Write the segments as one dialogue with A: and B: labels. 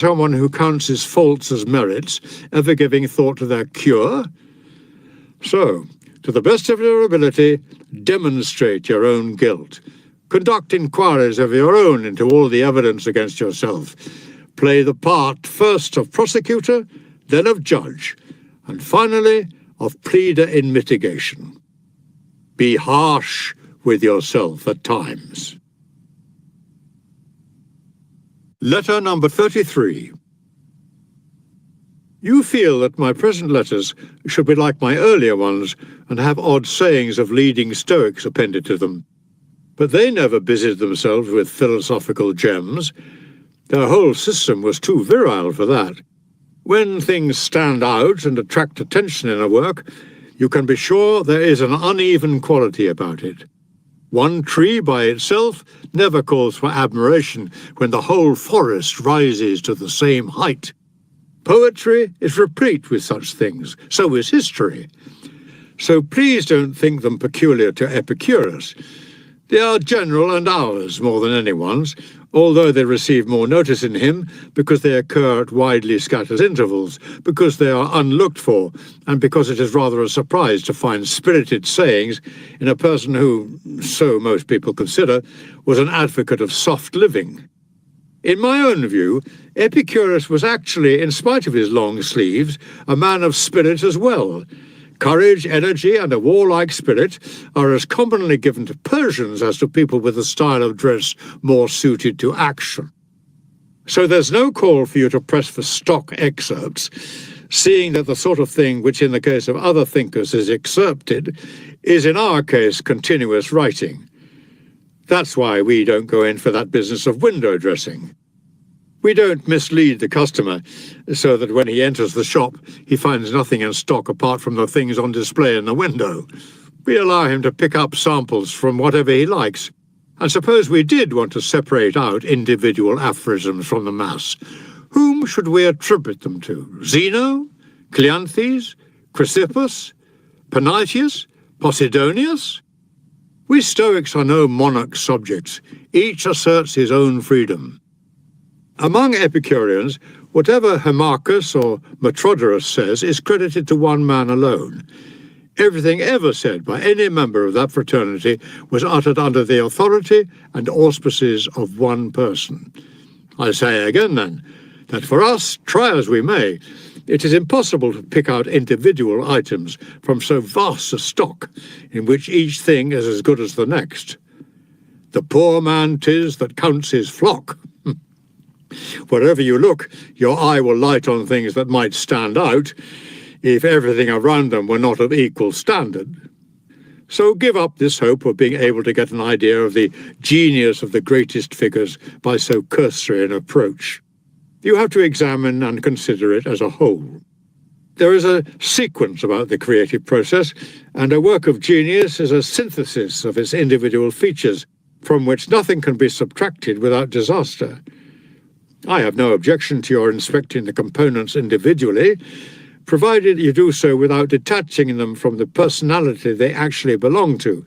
A: someone who counts his faults as merits, ever giving thought to their cure? So, to the best of your ability, demonstrate your own guilt. Conduct inquiries of your own into all the evidence against yourself. Play the part first of prosecutor, then of judge, and finally of pleader in mitigation. Be harsh with yourself at times. Letter number 33. You feel that my present letters should be like my earlier ones and have odd sayings of leading Stoics appended to them. But they never busied themselves with philosophical gems. Their whole system was too virile for that. When things stand out and attract attention in a work, you can be sure there is an uneven quality about it. One tree by itself never calls for admiration when the whole forest rises to the same height. Poetry is replete with such things, so is history. So please don't think them peculiar to Epicurus. They are general and ours more than anyone's, although they receive more notice in him because they occur at widely scattered intervals, because they are unlooked for, and because it is rather a surprise to find spirited sayings in a person who, so most people consider, was an advocate of soft living. In my own view, Epicurus was actually, in spite of his long sleeves, a man of spirit as well. Courage, energy, and a warlike spirit are as commonly given to Persians as to people with a style of dress more suited to action. So there's no call for you to press for stock excerpts, seeing that the sort of thing which in the case of other thinkers is excerpted is in our case continuous writing. That's why we don't go in for that business of window dressing. We don't mislead the customer so that when he enters the shop, he finds nothing in stock apart from the things on display in the window. We allow him to pick up samples from whatever he likes. And suppose we did want to separate out individual aphorisms from the mass, whom should we attribute them to? Zeno? Cleanthes? Chrysippus? Panaetius? Posidonius? We Stoics are no monarch subjects. Each asserts his own freedom. Among Epicureans, whatever Hermarchus or Metrodorus says is credited to one man alone. Everything ever said by any member of that fraternity was uttered under the authority and auspices of one person. I say again, then, that for us, try as we may, it is impossible to pick out individual items from so vast a stock, in which each thing is as good as the next. The poor man 'tis that counts his flock. Wherever you look, your eye will light on things that might stand out if everything around them were not of equal standard. So give up this hope of being able to get an idea of the genius of the greatest figures by so cursory an approach. You have to examine and consider it as a whole. There is a sequence about the creative process, and a work of genius is a synthesis of its individual features, from which nothing can be subtracted without disaster. I have no objection to your inspecting the components individually, provided you do so without detaching them from the personality they actually belong to.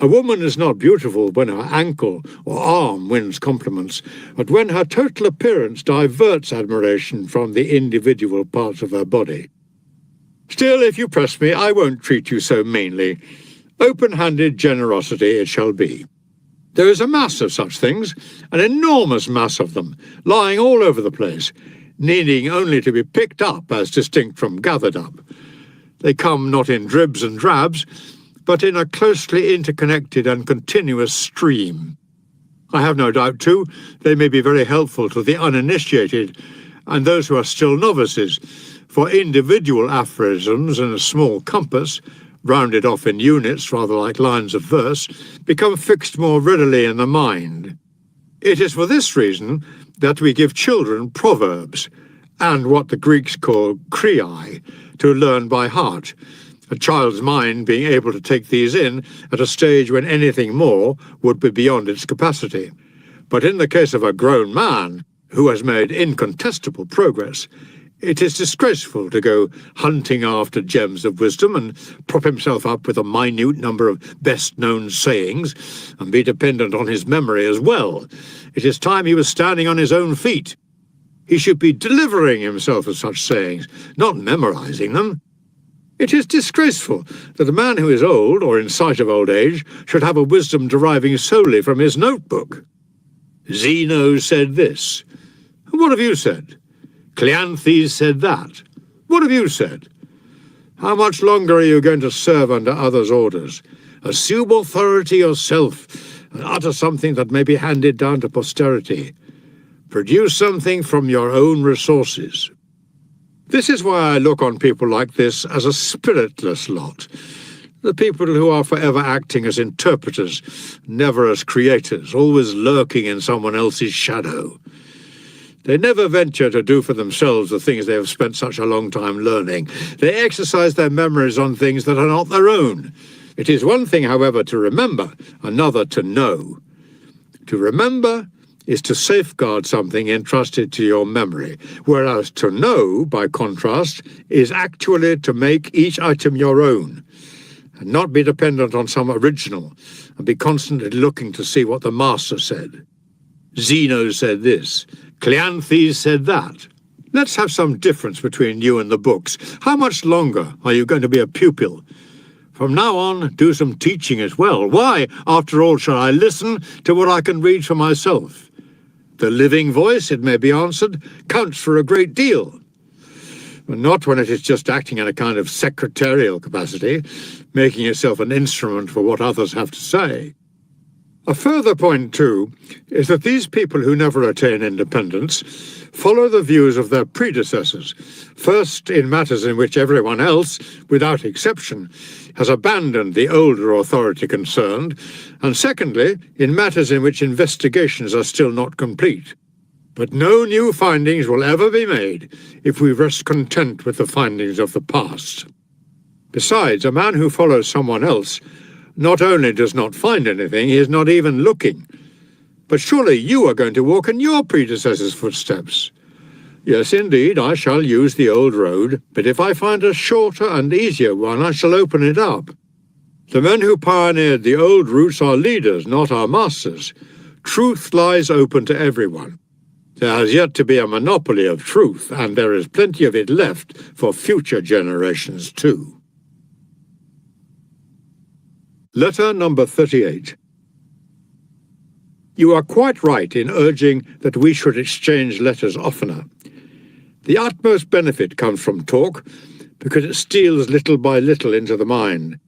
A: A woman is not beautiful when her ankle or arm wins compliments, but when her total appearance diverts admiration from the individual parts of her body. Still, if you press me, I won't treat you so meanly. Open-handed generosity it shall be. There is a mass of such things, an enormous mass of them, lying all over the place, needing only to be picked up as distinct from gathered up. They come not in dribs and drabs, but in a closely interconnected and continuous stream. I have no doubt, too, they may be very helpful to the uninitiated and those who are still novices, for individual aphorisms in a small compass, rounded off in units rather like lines of verse, become fixed more readily in the mind. It is for this reason that we give children proverbs, and what the Greeks call kriai, to learn by heart, a child's mind being able to take these in at a stage when anything more would be beyond its capacity. But in the case of a grown man, who has made incontestable progress, it is disgraceful to go hunting after gems of wisdom and prop himself up with a minute number of best-known sayings and be dependent on his memory as well. It is time he was standing on his own feet. He should be delivering himself of such sayings, not memorizing them. It is disgraceful that a man who is old, or in sight of old age, should have a wisdom deriving solely from his notebook. Zeno said this. What have you said? Cleanthes said that. What have you said? How much longer are you going to serve under others' orders? Assume authority yourself, and utter something that may be handed down to posterity. Produce something from your own resources. This is why I look on people like this as a spiritless lot. The people who are forever acting as interpreters, never as creators, always lurking in someone else's shadow. They never venture to do for themselves the things they have spent such a long time learning. They exercise their memories on things that are not their own. It is one thing, however, to remember, another to know. To remember is to safeguard something entrusted to your memory, whereas to know, by contrast, is actually to make each item your own, and not be dependent on some original, and be constantly looking to see what the master said. Zeno said this. Cleanthes said that. Let's have some difference between you and the books. How much longer are you going to be a pupil? From now on, do some teaching as well. Why, after all, shall I listen to what I can read for myself? The living voice, it may be answered, counts for a great deal. But not when it is just acting in a kind of secretarial capacity, making itself an instrument for what others have to say. A further point, too, is that these people who never attain independence follow the views of their predecessors, first in matters in which everyone else, without exception, has abandoned the older authority concerned, and secondly, in matters in which investigations are still not complete. But no new findings will ever be made if we rest content with the findings of the past. Besides, a man who follows someone else not only does not find anything, he is not even looking. But surely you are going to walk in your predecessor's footsteps. Yes, indeed, I shall use the old road, but if I find a shorter and easier one, I shall open it up. The men who pioneered the old routes are leaders, not our masters. Truth lies open to everyone. There has yet to be a monopoly of truth, and there is plenty of it left for future generations too. Letter number 38. You are quite right in urging that we should exchange letters oftener. The utmost benefit comes from talk, because it steals little by little into the mind.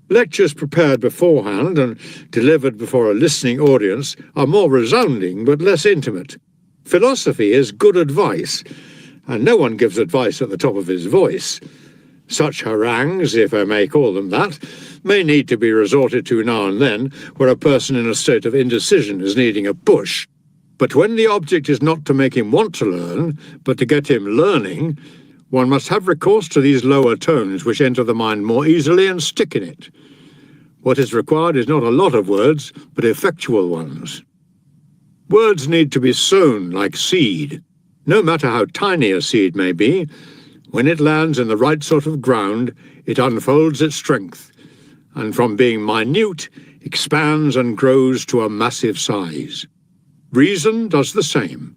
A: Lectures prepared beforehand and delivered before a listening audience are more resounding but less intimate. Philosophy is good advice, and no one gives advice at the top of his voice. Such harangues, if I may call them that, may need to be resorted to now and then, where a person in a state of indecision is needing a push. But when the object is not to make him want to learn, but to get him learning, one must have recourse to these lower tones which enter the mind more easily and stick in it. What is required is not a lot of words, but effectual ones. Words need to be sown like seed. No matter how tiny a seed may be, when it lands in the right sort of ground, it unfolds its strength, and from being minute, expands and grows to a massive size. Reason does the same.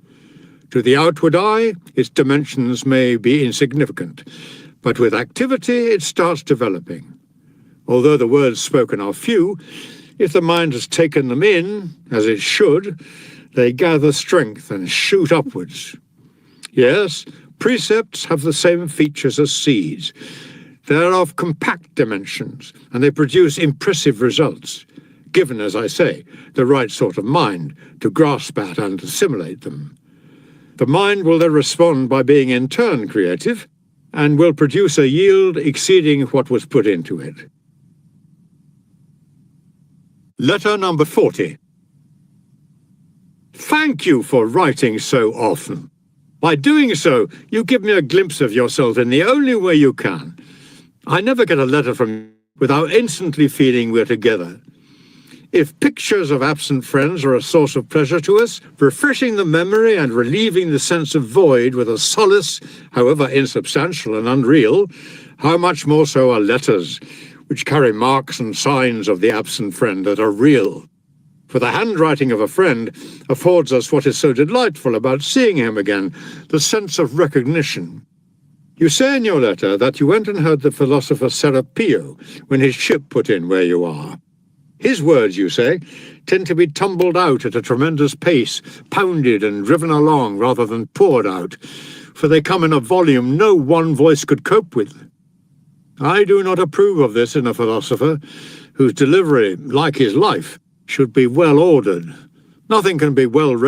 A: To the outward eye, its dimensions may be insignificant, but with activity it starts developing. Although the words spoken are few, if the mind has taken them in, as it should, they gather strength and shoot upwards. Yes, precepts have the same features as seeds. They are of compact dimensions, and they produce impressive results, given, as I say, the right sort of mind to grasp at and assimilate them. The mind will then respond by being in turn creative, and will produce a yield exceeding what was put into it. Letter number 40. Thank you for writing so often. By doing so, you give me a glimpse of yourself in the only way you can. I never get a letter from you without instantly feeling we're together. If pictures of absent friends are a source of pleasure to us, refreshing the memory and relieving the sense of void with a solace, however insubstantial and unreal, how much more so are letters, which carry marks and signs of the absent friend that are real. For the handwriting of a friend affords us what is so delightful about seeing him again, the sense of recognition. You say in your letter that you went and heard the philosopher Seneca when his ship put in where you are. His words, you say, tend to be tumbled out at a tremendous pace, pounded and driven along rather than poured out, for they come in a volume no one voice could cope with. I do not approve of this in a philosopher, whose delivery, like his life, should be well ordered. Nothing can be well read